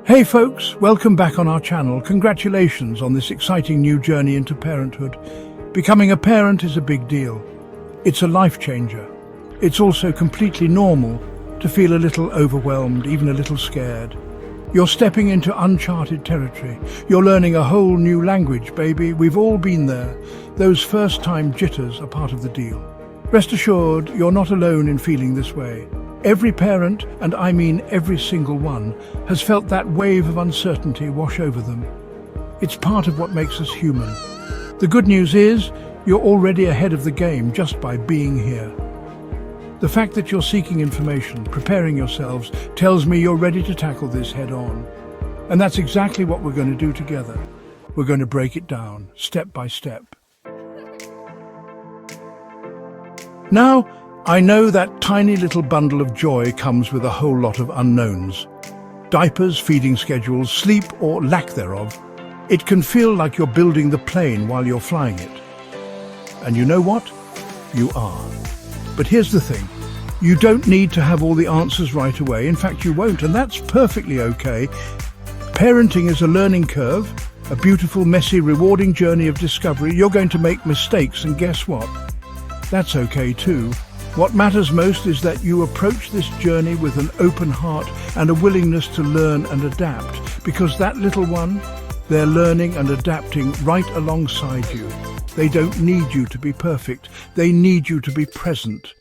Hey folks, welcome back on our channel. Congratulations on this exciting new journey into parenthood. Becoming a parent is a big deal. It's a life changer. It's also completely normal to feel a little overwhelmed, even a little scared. You're stepping into uncharted territory. You're learning a whole new language, baby. We've all been there. Those first-time jitters are part of the deal. Rest assured, you're not alone in feeling this way. Every parent, and I mean every single one, has felt that wave of uncertainty wash over them. It's part of what makes us human. The good news is, you're already ahead of the game just by being here. The fact that you're seeking information, preparing yourselves, tells me you're ready to tackle this head on. And that's exactly what we're going to do together. We're going to break it down, step by step. Now, I know that tiny little bundle of joy comes with a whole lot of unknowns. Diapers, feeding schedules, sleep or lack thereof. It can feel like you're building the plane while you're flying it. And you know what? You are. But here's the thing. You don't need to have all the answers right away. In fact, you won't, and that's perfectly okay. Parenting is a learning curve, a beautiful, messy, rewarding journey of discovery. You're going to make mistakes, and guess what? That's okay too. What matters most is that you approach this journey with an open heart and a willingness to learn and adapt, because that little one, they're learning and adapting right alongside you. They don't need you to be perfect. They need you to be present.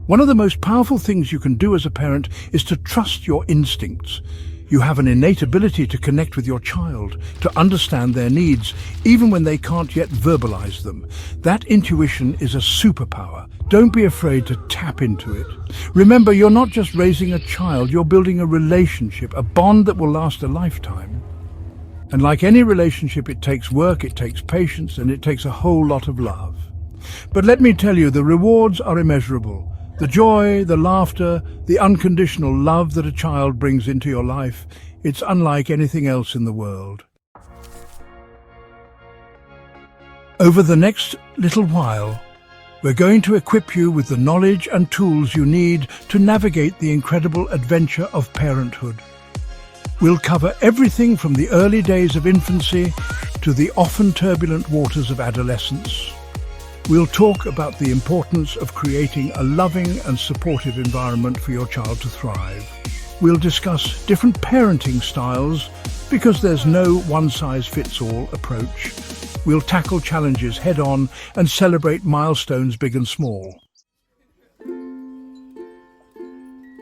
One of the most powerful things you can do as a parent is to trust your instincts. You have an innate ability to connect with your child, to understand their needs, even when they can't yet verbalize them. That intuition is a superpower. Don't be afraid to tap into it. Remember, you're not just raising a child, you're building a relationship, a bond that will last a lifetime. And like any relationship, it takes work, it takes patience, and it takes a whole lot of love. But let me tell you, the rewards are immeasurable. The joy, the laughter, the unconditional love that a child brings into your life, it's unlike anything else in the world. Over the next little while, we're going to equip you with the knowledge and tools you need to navigate the incredible adventure of parenthood. We'll cover everything from the early days of infancy to the often turbulent waters of adolescence. We'll talk about the importance of creating a loving and supportive environment for your child to thrive. We'll discuss different parenting styles because there's no one-size-fits-all approach. We'll tackle challenges head-on and celebrate milestones big and small.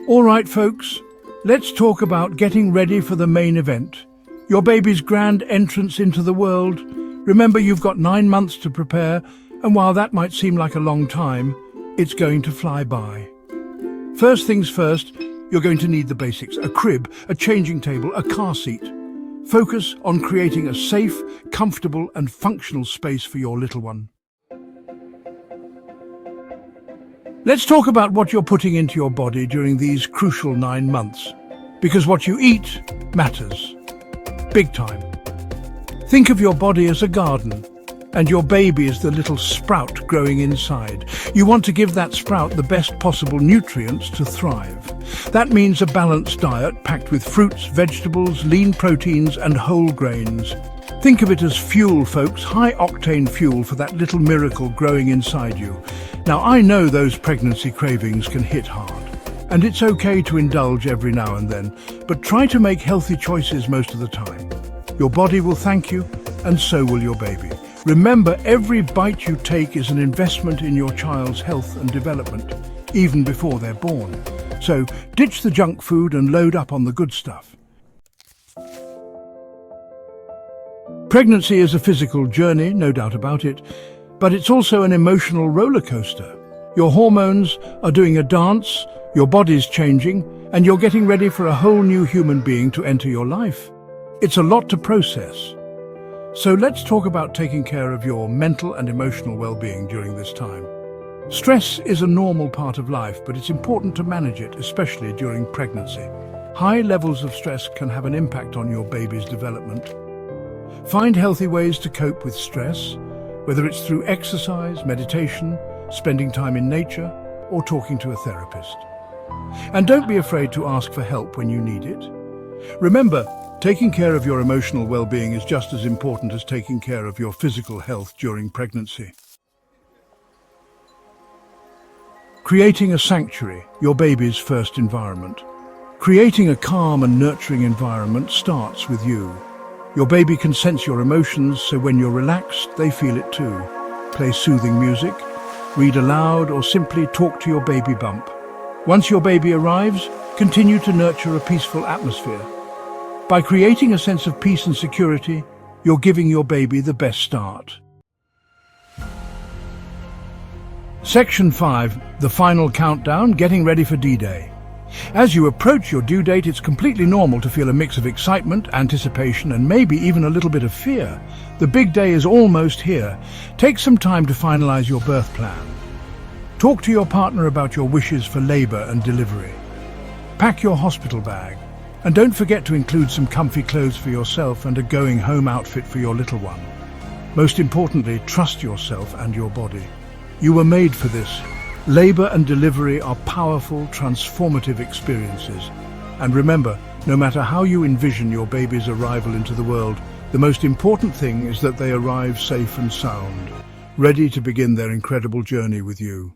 All right, folks, let's talk about getting ready for the main event. Your baby's grand entrance into the world. Remember, you've got 9 months to prepare, and while that might seem like a long time, it's going to fly by. First things first, you're going to need the basics: a crib, a changing table, a car seat. Focus on creating a safe, comfortable and functional space for your little one. Let's talk about what you're putting into your body during these crucial 9 months, because what you eat matters. Big time. Think of your body as a garden, and your baby is the little sprout growing inside. You want to give that sprout the best possible nutrients to thrive. That means a balanced diet packed with fruits, vegetables, lean proteins and whole grains. Think of it as fuel, folks, high-octane fuel for that little miracle growing inside you. Now, I know those pregnancy cravings can hit hard, and it's okay to indulge every now and then, but try to make healthy choices most of the time. Your body will thank you, and so will your baby. Remember, every bite you take is an investment in your child's health and development, even before they're born. So ditch the junk food and load up on the good stuff. Pregnancy is a physical journey, no doubt about it, but it's also an emotional roller coaster. Your hormones are doing a dance, your body's changing, and you're getting ready for a whole new human being to enter your life. It's a lot to process. So let's talk about taking care of your mental and emotional well-being during this time. Stress is a normal part of life, but it's important to manage it, especially during pregnancy. High levels of stress can have an impact on your baby's development. Find healthy ways to cope with stress, whether it's through exercise, meditation, spending time in nature, or talking to a therapist. And don't be afraid to ask for help when you need it. Remember, taking care of your emotional well-being is just as important as taking care of your physical health during pregnancy. Creating a sanctuary, your baby's first environment. Creating a calm and nurturing environment starts with you. Your baby can sense your emotions, so when you're relaxed, they feel it too. Play soothing music, read aloud, or simply talk to your baby bump. Once your baby arrives, continue to nurture a peaceful atmosphere. By creating a sense of peace and security, you're giving your baby the best start. Section 5, the final countdown, getting ready for D-Day. As you approach your due date, it's completely normal to feel a mix of excitement, anticipation, and maybe even a little bit of fear. The big day is almost here. Take some time to finalize your birth plan. Talk to your partner about your wishes for labor and delivery. Pack your hospital bag. And don't forget to include some comfy clothes for yourself and a going-home outfit for your little one. Most importantly, trust yourself and your body. You were made for this. Labor and delivery are powerful, transformative experiences. And remember, no matter how you envision your baby's arrival into the world, the most important thing is that they arrive safe and sound, ready to begin their incredible journey with you.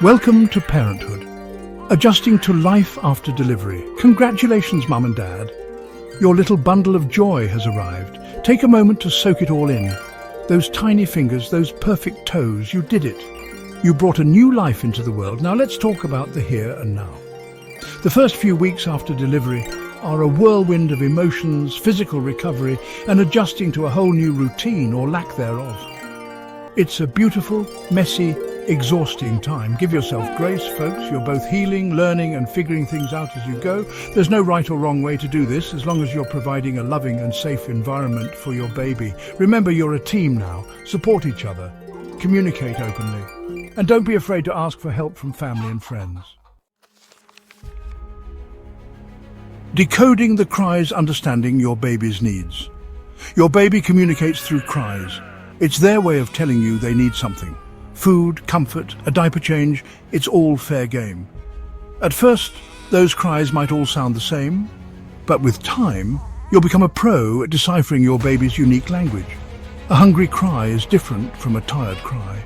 Welcome to parenthood. Adjusting to life after delivery. Congratulations, Mum and Dad. Your little bundle of joy has arrived. Take a moment to soak it all in. Those tiny fingers, those perfect toes, you did it. You brought a new life into the world. Now let's talk about the here and now. The first few weeks after delivery are a whirlwind of emotions, physical recovery, and adjusting to a whole new routine or lack thereof. It's a beautiful, messy, exhausting time. Give yourself grace, folks. You're both healing, learning, and figuring things out as you go. There's no right or wrong way to do this, as long as you're providing a loving and safe environment for your baby. Remember, you're a team now. Support each other. Communicate openly. And don't be afraid to ask for help from family and friends. Decoding the cries, understanding your baby's needs. Your baby communicates through cries. It's their way of telling you they need something. Food, comfort, a diaper change, it's all fair game. At first, those cries might all sound the same, but with time, you'll become a pro at deciphering your baby's unique language. A hungry cry is different from a tired cry.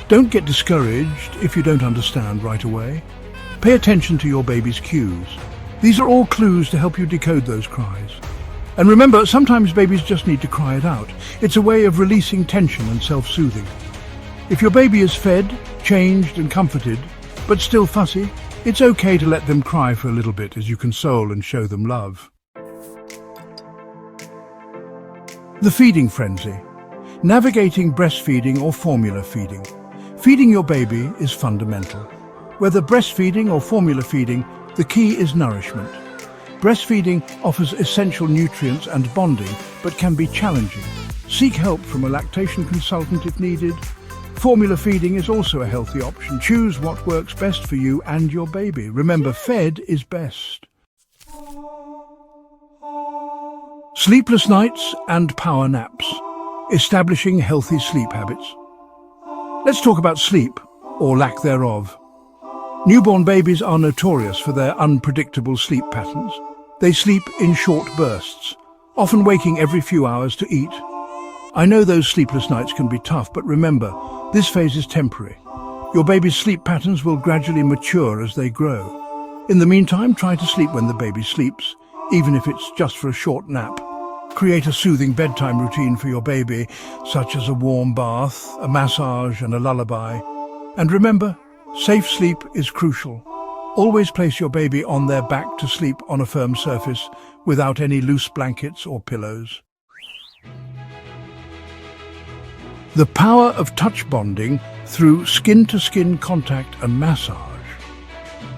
Don't get discouraged if you don't understand right away. Pay attention to your baby's cues. These are all clues to help you decode those cries. And remember, sometimes babies just need to cry it out. It's a way of releasing tension and self-soothing. If your baby is fed, changed and comforted, but still fussy, it's okay to let them cry for a little bit as you console and show them love. The feeding frenzy. Navigating breastfeeding or formula feeding. Feeding your baby is fundamental. Whether breastfeeding or formula feeding, the key is nourishment. Breastfeeding offers essential nutrients and bonding, but can be challenging. Seek help from a lactation consultant if needed. Formula feeding is also a healthy option. Choose what works best for you and your baby. Remember, fed is best. Sleepless nights and power naps. Establishing healthy sleep habits. Let's talk about sleep, or lack thereof. Newborn babies are notorious for their unpredictable sleep patterns. They sleep in short bursts, often waking every few hours to eat. I know those sleepless nights can be tough, but remember, this phase is temporary. Your baby's sleep patterns will gradually mature as they grow. In the meantime, try to sleep when the baby sleeps, even if it's just for a short nap. Create a soothing bedtime routine for your baby, such as a warm bath, a massage, and a lullaby. And remember, safe sleep is crucial. Always place your baby on their back to sleep on a firm surface without any loose blankets or pillows. The power of touch bonding through skin-to-skin contact and massage.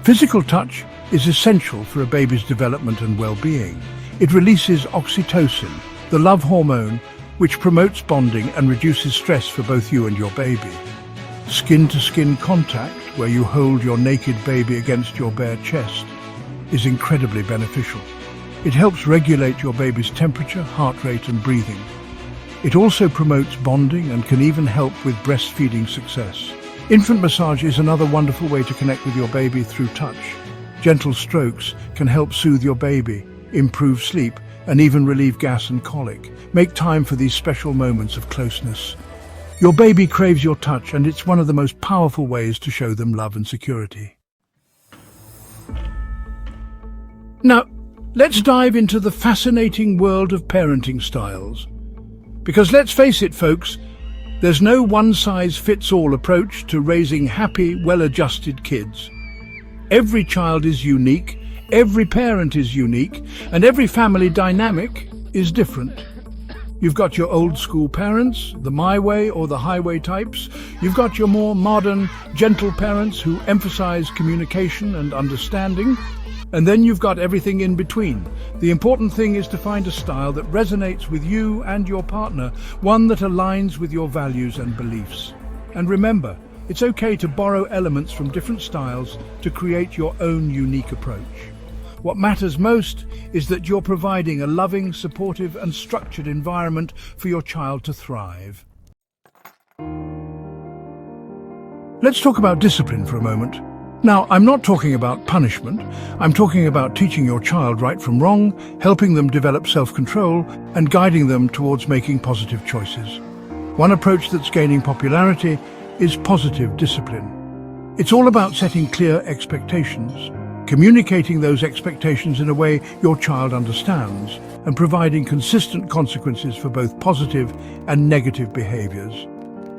Physical touch is essential for a baby's development and well-being. It releases oxytocin, the love hormone, which promotes bonding and reduces stress for both you and your baby. Skin-to-skin contact, where you hold your naked baby against your bare chest, is incredibly beneficial. It helps regulate your baby's temperature, heart rate, and breathing. It also promotes bonding and can even help with breastfeeding success. Infant massage is another wonderful way to connect with your baby through touch. Gentle strokes can help soothe your baby, improve sleep, and even relieve gas and colic. Make time for these special moments of closeness. Your baby craves your touch, and it's one of the most powerful ways to show them love and security. Now, let's dive into the fascinating world of parenting styles. Because let's face it, folks, there's no one-size-fits-all approach to raising happy, well-adjusted kids. Every child is unique, every parent is unique, and every family dynamic is different. You've got your old-school parents, the my way or the highway types. You've got your more modern, gentle parents who emphasize communication and understanding. And then you've got everything in between. The important thing is to find a style that resonates with you and your partner, one that aligns with your values and beliefs. And remember, it's okay to borrow elements from different styles to create your own unique approach. What matters most is that you're providing a loving, supportive, and structured environment for your child to thrive. Let's talk about discipline for a moment. Now, I'm not talking about punishment. I'm talking about teaching your child right from wrong, helping them develop self-control, and guiding them towards making positive choices. One approach that's gaining popularity is positive discipline. It's all about setting clear expectations, communicating those expectations in a way your child understands, and providing consistent consequences for both positive and negative behaviors.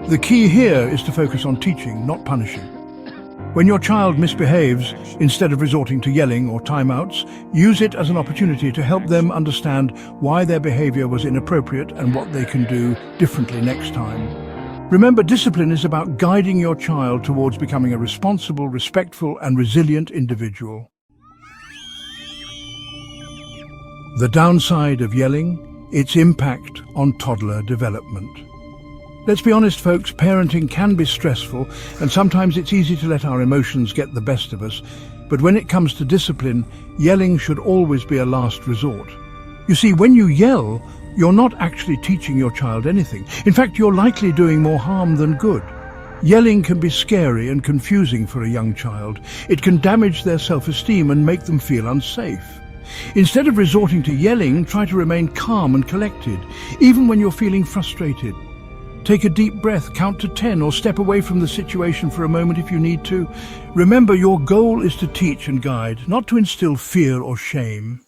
The key here is to focus on teaching, not punishing. When your child misbehaves, instead of resorting to yelling or timeouts, use it as an opportunity to help them understand why their behavior was inappropriate and what they can do differently next time. Remember, discipline is about guiding your child towards becoming a responsible, respectful, and resilient individual. The downside of yelling, its impact on toddler development. Let's be honest, folks, parenting can be stressful, and sometimes it's easy to let our emotions get the best of us. But when it comes to discipline, yelling should always be a last resort. You see, when you yell, you're not actually teaching your child anything. In fact, you're likely doing more harm than good. Yelling can be scary and confusing for a young child. It can damage their self-esteem and make them feel unsafe. Instead of resorting to yelling, try to remain calm and collected, even when you're feeling frustrated. Take a deep breath, count to 10, or step away from the situation for a moment if you need to. Remember, your goal is to teach and guide, not to instill fear or shame.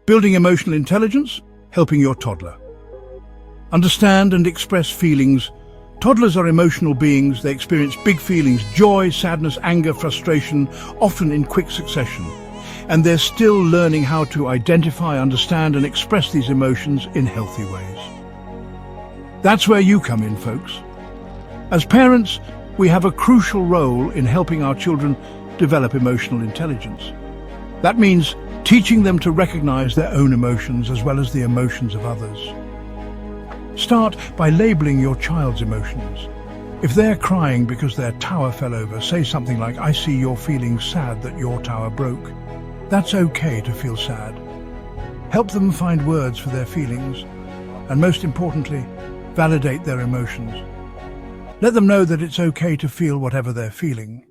Building emotional intelligence, helping your toddler. Understand and express feelings. Toddlers are emotional beings. They experience big feelings, joy, sadness, anger, frustration, often in quick succession. And they're still learning how to identify, understand, and express these emotions in healthy ways. That's where you come in, folks. As parents, we have a crucial role in helping our children develop emotional intelligence. That means teaching them to recognize their own emotions as well as the emotions of others. Start by labeling your child's emotions. If they're crying because their tower fell over, say something like, "I see you're feeling sad that your tower broke." That's okay to feel sad. Help them find words for their feelings, and most importantly, validate their emotions. Let them know that it's okay to feel whatever they're feeling.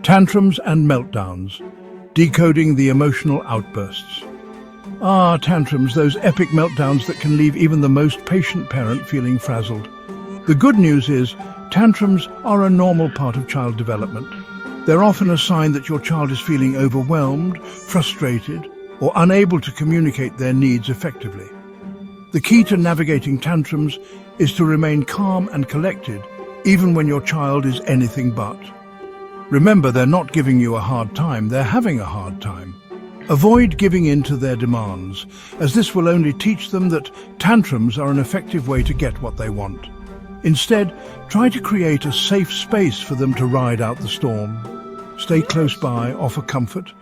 Tantrums and meltdowns, decoding the emotional outbursts. Tantrums, those epic meltdowns that can leave even the most patient parent feeling frazzled. The good news is, tantrums are a normal part of child development. They're often a sign that your child is feeling overwhelmed, frustrated, or unable to communicate their needs effectively. The key to navigating tantrums is to remain calm and collected, even when your child is anything but. Remember, they're not giving you a hard time, they're having a hard time. Avoid giving in to their demands, as this will only teach them that tantrums are an effective way to get what they want. Instead, try to create a safe space for them to ride out the storm. Stay close by, offer comfort,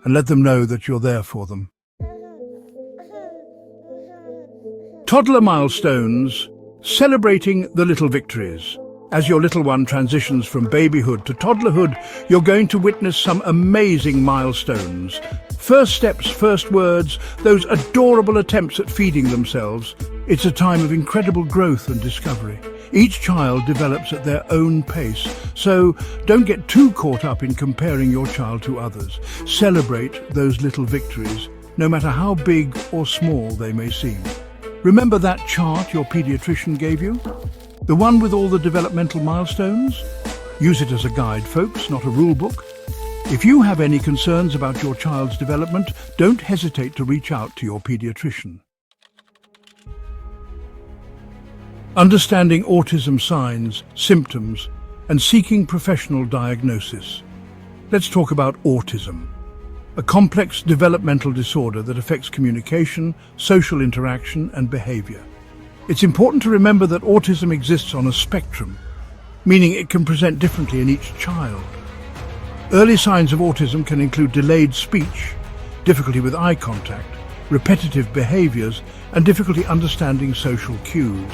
and let them know that you're there for them. Toddler milestones, celebrating the little victories. As your little one transitions from babyhood to toddlerhood, you're going to witness some amazing milestones. First steps, first words, those adorable attempts at feeding themselves. It's a time of incredible growth and discovery. Each child develops at their own pace, so don't get too caught up in comparing your child to others. Celebrate those little victories, no matter how big or small they may seem. Remember that chart your pediatrician gave you? The one with all the developmental milestones? Use it as a guide, folks, not a rule book. If you have any concerns about your child's development, don't hesitate to reach out to your pediatrician. Understanding autism signs, symptoms, and seeking professional diagnosis. Let's talk about autism, a complex developmental disorder that affects communication, social interaction, and behavior. It's important to remember that autism exists on a spectrum, meaning it can present differently in each child. Early signs of autism can include delayed speech, difficulty with eye contact, repetitive behaviors, and difficulty understanding social cues.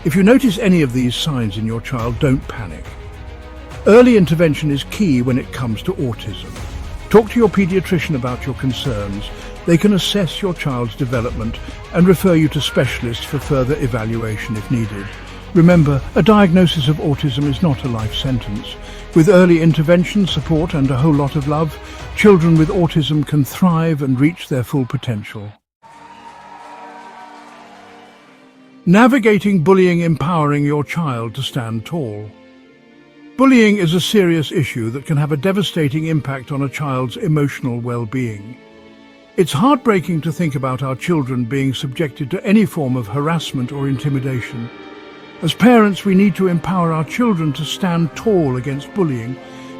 If you notice any of these signs in your child, don't panic. Early intervention is key when it comes to autism. Talk to your pediatrician about your concerns. They can assess your child's development and refer you to specialists for further evaluation if needed. Remember, a diagnosis of autism is not a life sentence. With early intervention, support, and a whole lot of love, children with autism can thrive and reach their full potential. Navigating bullying, empowering your child to stand tall. Bullying is a serious issue that can have a devastating impact on a child's emotional well-being. It's heartbreaking to think about our children being subjected to any form of harassment or intimidation. As parents, we need to empower our children to stand tall against bullying,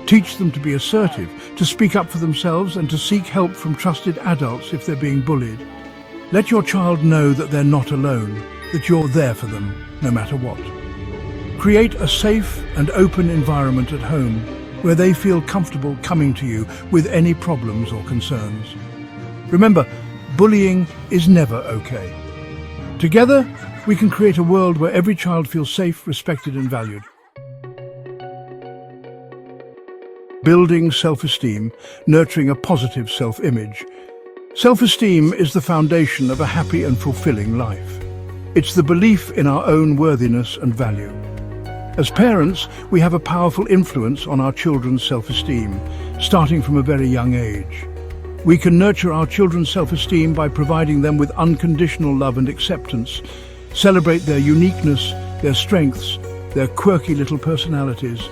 teach them to be assertive, to speak up for themselves, and to seek help from trusted adults if they're being bullied. Let your child know that they're not alone, that you're there for them, no matter what. Create a safe and open environment at home where they feel comfortable coming to you with any problems or concerns. Remember, bullying is never okay. Together, we can create a world where every child feels safe, respected, and valued. Building self-esteem, nurturing a positive self-image. Self-esteem is the foundation of a happy and fulfilling life. It's the belief in our own worthiness and value. As parents, we have a powerful influence on our children's self-esteem, starting from a very young age. We can nurture our children's self-esteem by providing them with unconditional love and acceptance, celebrate their uniqueness, their strengths, their quirky little personalities.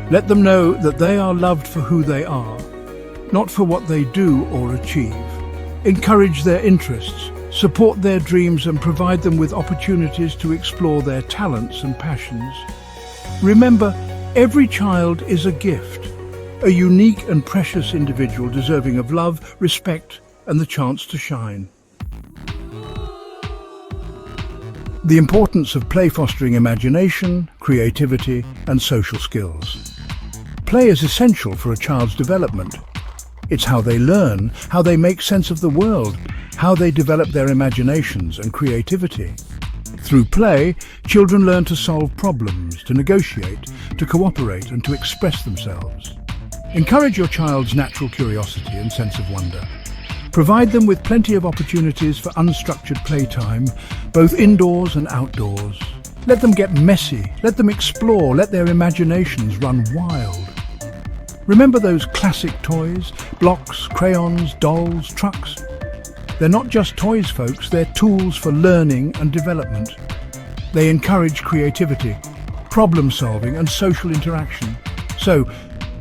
Let them know that they are loved for who they are, not for what they do or achieve. Encourage their interests, support their dreams, and provide them with opportunities to explore their talents and passions. Remember, every child is a gift, a unique and precious individual deserving of love, respect, and the chance to shine. The importance of play fostering imagination, creativity, and social skills. Play is essential for a child's development. It's how they learn, how they make sense of the world, how they develop their imaginations and creativity. Through play, children learn to solve problems, to negotiate, to cooperate, and to express themselves. Encourage your child's natural curiosity and sense of wonder. Provide them with plenty of opportunities for unstructured playtime, both indoors and outdoors. Let them get messy, let them explore, let their imaginations run wild. Remember those classic toys? Blocks, crayons, dolls, trucks? They're not just toys, folks, they're tools for learning and development. They encourage creativity, problem solving, and social interaction. So,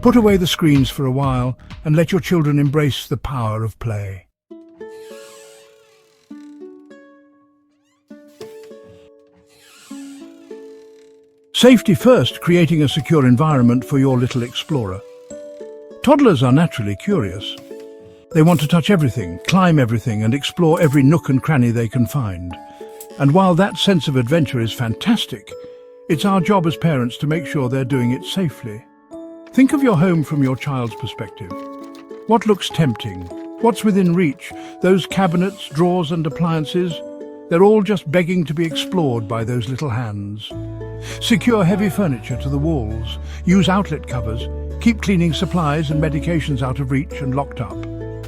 put away the screens for a while and let your children embrace the power of play. Safety first, creating a secure environment for your little explorer. Toddlers are naturally curious. They want to touch everything, climb everything, and explore every nook and cranny they can find. And while that sense of adventure is fantastic, it's our job as parents to make sure they're doing it safely. Think of your home from your child's perspective. What looks tempting? What's within reach? Those cabinets, drawers, and appliances? They're all just begging to be explored by those little hands. Secure heavy furniture to the walls. Use outlet covers. Keep cleaning supplies and medications out of reach and locked up.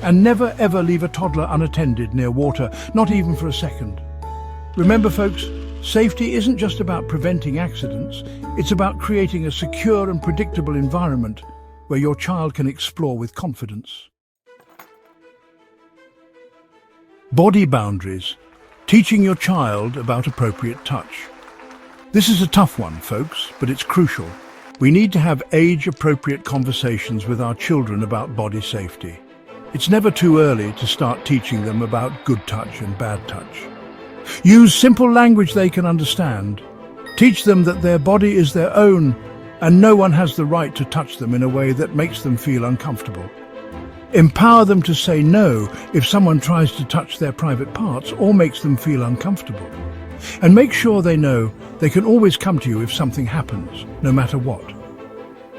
And never ever leave a toddler unattended near water, not even for a second. Remember folks, safety isn't just about preventing accidents, it's about creating a secure and predictable environment where your child can explore with confidence. Body boundaries. Teaching your child about appropriate touch. This is a tough one, folks, but it's crucial. We need to have age-appropriate conversations with our children about body safety. It's never too early to start teaching them about good touch and bad touch. Use simple language they can understand. Teach them that their body is their own and no one has the right to touch them in a way that makes them feel uncomfortable. Empower them to say no if someone tries to touch their private parts or makes them feel uncomfortable. And make sure they know they can always come to you if something happens, no matter what.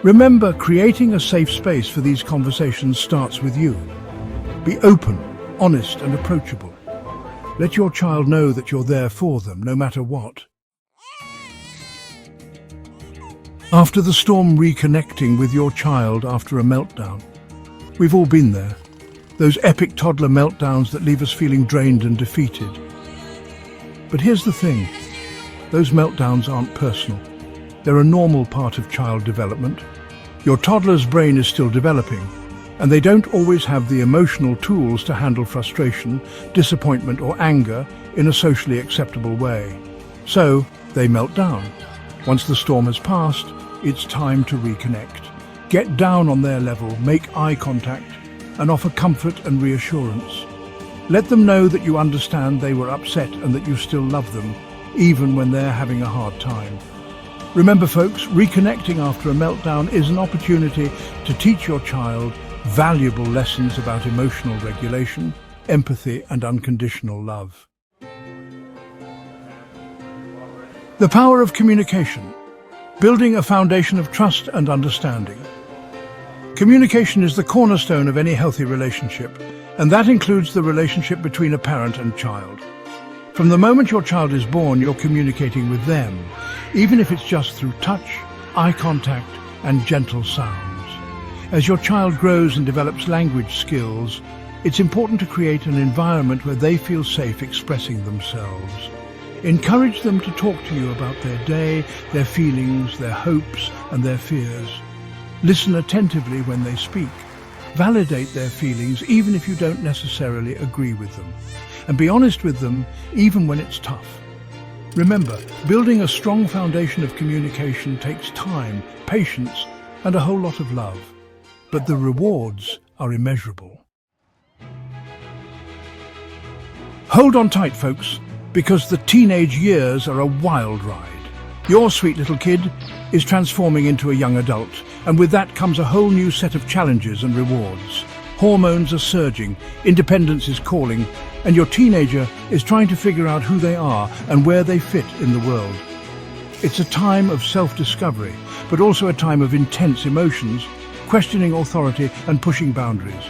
Remember, creating a safe space for these conversations starts with you. Be open, honest and approachable. Let your child know that you're there for them, no matter what. After the storm, reconnecting with your child after a meltdown. We've all been there. Those epic toddler meltdowns that leave us feeling drained and defeated. But here's the thing. Those meltdowns aren't personal. They're a normal part of child development. Your toddler's brain is still developing, and they don't always have the emotional tools to handle frustration, disappointment or anger in a socially acceptable way. So, they melt down. Once the storm has passed, it's time to reconnect. Get down on their level, make eye contact, and offer comfort and reassurance. Let them know that you understand they were upset and that you still love them, even when they're having a hard time. Remember folks, reconnecting after a meltdown is an opportunity to teach your child valuable lessons about emotional regulation, empathy and unconditional love. The power of communication. Building a foundation of trust and understanding. Communication is the cornerstone of any healthy relationship, and that includes the relationship between a parent and child. From the moment your child is born, you're communicating with them, even if it's just through touch, eye contact, and gentle sounds. As your child grows and develops language skills, it's important to create an environment where they feel safe expressing themselves. Encourage them to talk to you about their day, their feelings, their hopes, and their fears. Listen attentively when they speak. Validate their feelings even if you don't necessarily agree with them. And be honest with them even when it's tough. Remember, building a strong foundation of communication takes time, patience, and a whole lot of love. But the rewards are immeasurable. Hold on tight, folks, because the teenage years are a wild ride. Your sweet little kid is transforming into a young adult, and with that comes a whole new set of challenges and rewards. Hormones are surging, independence is calling, and your teenager is trying to figure out who they are and where they fit in the world. It's a time of self-discovery, but also a time of intense emotions, questioning authority and pushing boundaries.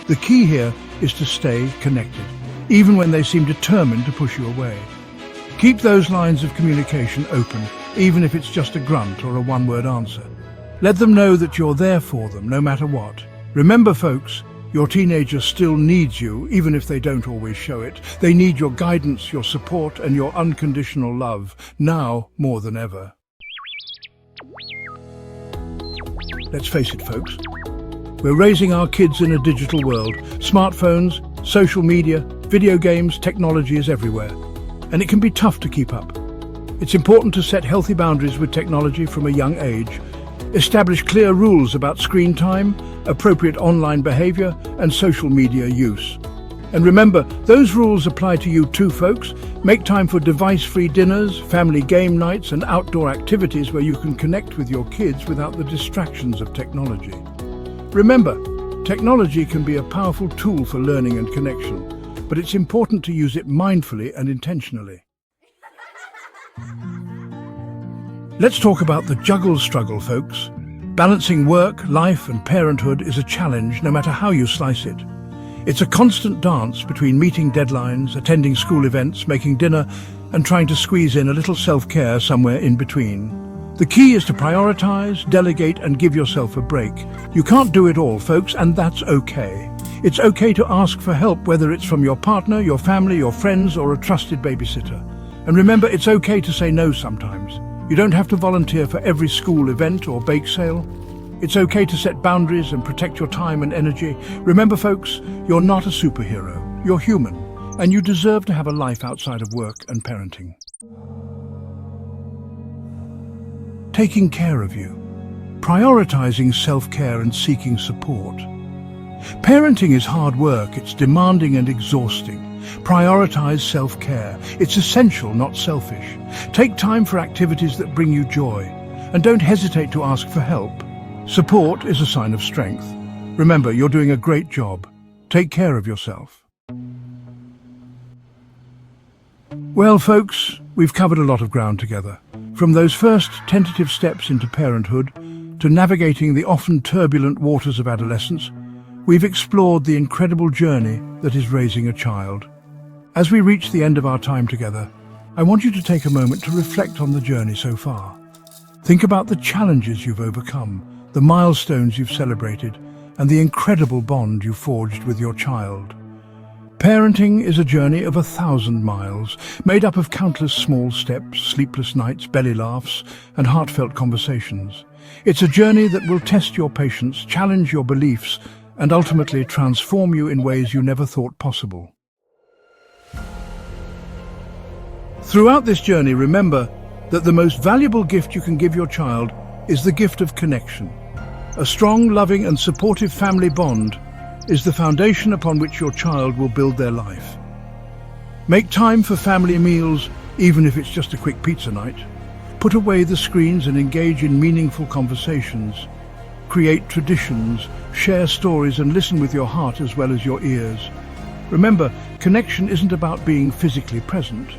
The key here is to stay connected, even when they seem determined to push you away. Keep those lines of communication open, even if it's just a grunt or a one-word answer. Let them know that you're there for them, no matter what. Remember, folks, your teenager still needs you, even if they don't always show it. They need your guidance, your support, and your unconditional love, now more than ever. Let's face it, folks. We're raising our kids in a digital world. Smartphones, social media, video games, technology is everywhere. And it can be tough to keep up. It's important to set healthy boundaries with technology from a young age. Establish clear rules about screen time, appropriate online behavior, and social media use. And remember, those rules apply to you too, folks. Make time for device-free dinners, family game nights, and outdoor activities where you can connect with your kids without the distractions of technology. Remember, technology can be a powerful tool for learning and connection, but it's important to use it mindfully and intentionally. Let's talk about the juggle struggle, folks. Balancing work, life, and parenthood is a challenge no matter how you slice it. It's a constant dance between meeting deadlines, attending school events, making dinner, and trying to squeeze in a little self-care somewhere in between. The key is to prioritize, delegate, and give yourself a break. You can't do it all, folks, and that's okay. It's okay to ask for help, whether it's from your partner, your family, your friends, or a trusted babysitter. And remember, it's okay to say no sometimes. You don't have to volunteer for every school event or bake sale. It's okay to set boundaries and protect your time and energy. Remember, folks, you're not a superhero. You're human, and you deserve to have a life outside of work and parenting. Taking care of you. Prioritizing self-care and seeking support. Parenting is hard work. It's demanding and exhausting. Prioritize self-care. It's essential, not selfish. Take time for activities that bring you joy, and don't hesitate to ask for help. Support is a sign of strength. Remember, you're doing a great job. Take care of yourself. Well, folks, we've covered a lot of ground together. From those first tentative steps into parenthood to navigating the often turbulent waters of adolescence, we've explored the incredible journey that is raising a child. As we reach the end of our time together, I want you to take a moment to reflect on the journey so far. Think about the challenges you've overcome, the milestones you've celebrated, and the incredible bond you forged with your child. Parenting is a journey of 1,000 miles, made up of countless small steps, sleepless nights, belly laughs, and heartfelt conversations. It's a journey that will test your patience, challenge your beliefs, and ultimately transform you in ways you never thought possible. Throughout this journey, remember that the most valuable gift you can give your child is the gift of connection. A strong, loving, and supportive family bond is the foundation upon which your child will build their life. Make time for family meals, even if it's just a quick pizza night. Put away the screens and engage in meaningful conversations. Create traditions, share stories, and listen with your heart as well as your ears. Remember, connection isn't about being physically present.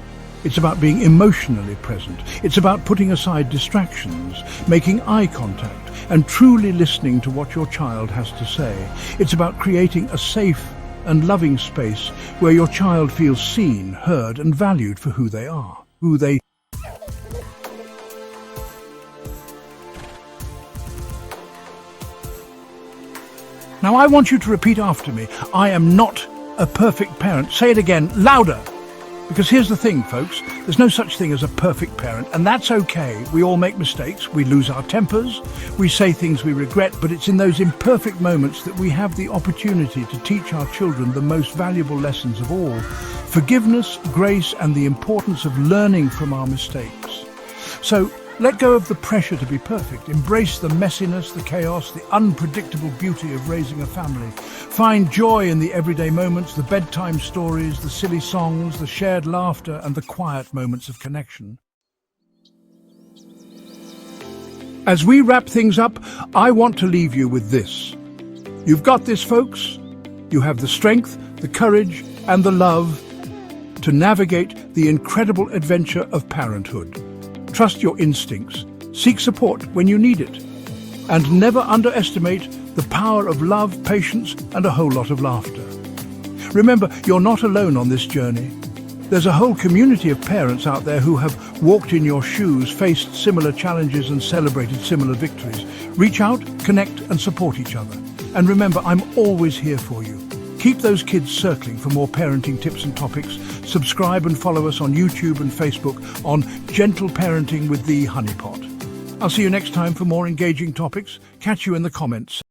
It's about being emotionally present. It's about putting aside distractions, making eye contact, and truly listening to what your child has to say. It's about creating a safe and loving space where your child feels seen, heard, and valued for who they are, Now I want you to repeat after me. I am not a perfect parent. Say it again, louder. Because here's the thing, folks, there's no such thing as a perfect parent, and that's okay. We all make mistakes, we lose our tempers, we say things we regret, but it's in those imperfect moments that we have the opportunity to teach our children the most valuable lessons of all: forgiveness, grace, and the importance of learning from our mistakes. So, let go of the pressure to be perfect. Embrace the messiness, the chaos, the unpredictable beauty of raising a family. Find joy in the everyday moments, the bedtime stories, the silly songs, the shared laughter, and the quiet moments of connection. As we wrap things up, I want to leave you with this. You've got this, folks. You have the strength, the courage, and the love to navigate the incredible adventure of parenthood. Trust your instincts, seek support when you need it, and never underestimate the power of love, patience, and a whole lot of laughter. Remember, you're not alone on this journey. There's a whole community of parents out there who have walked in your shoes, faced similar challenges, and celebrated similar victories. Reach out, connect, and support each other. And remember, I'm always here for you. Keep those kids circling for more parenting tips and topics. Subscribe and follow us on YouTube and Facebook on Gentle Parenting with the Honeypot. I'll see you next time for more engaging topics. Catch you in the comments section.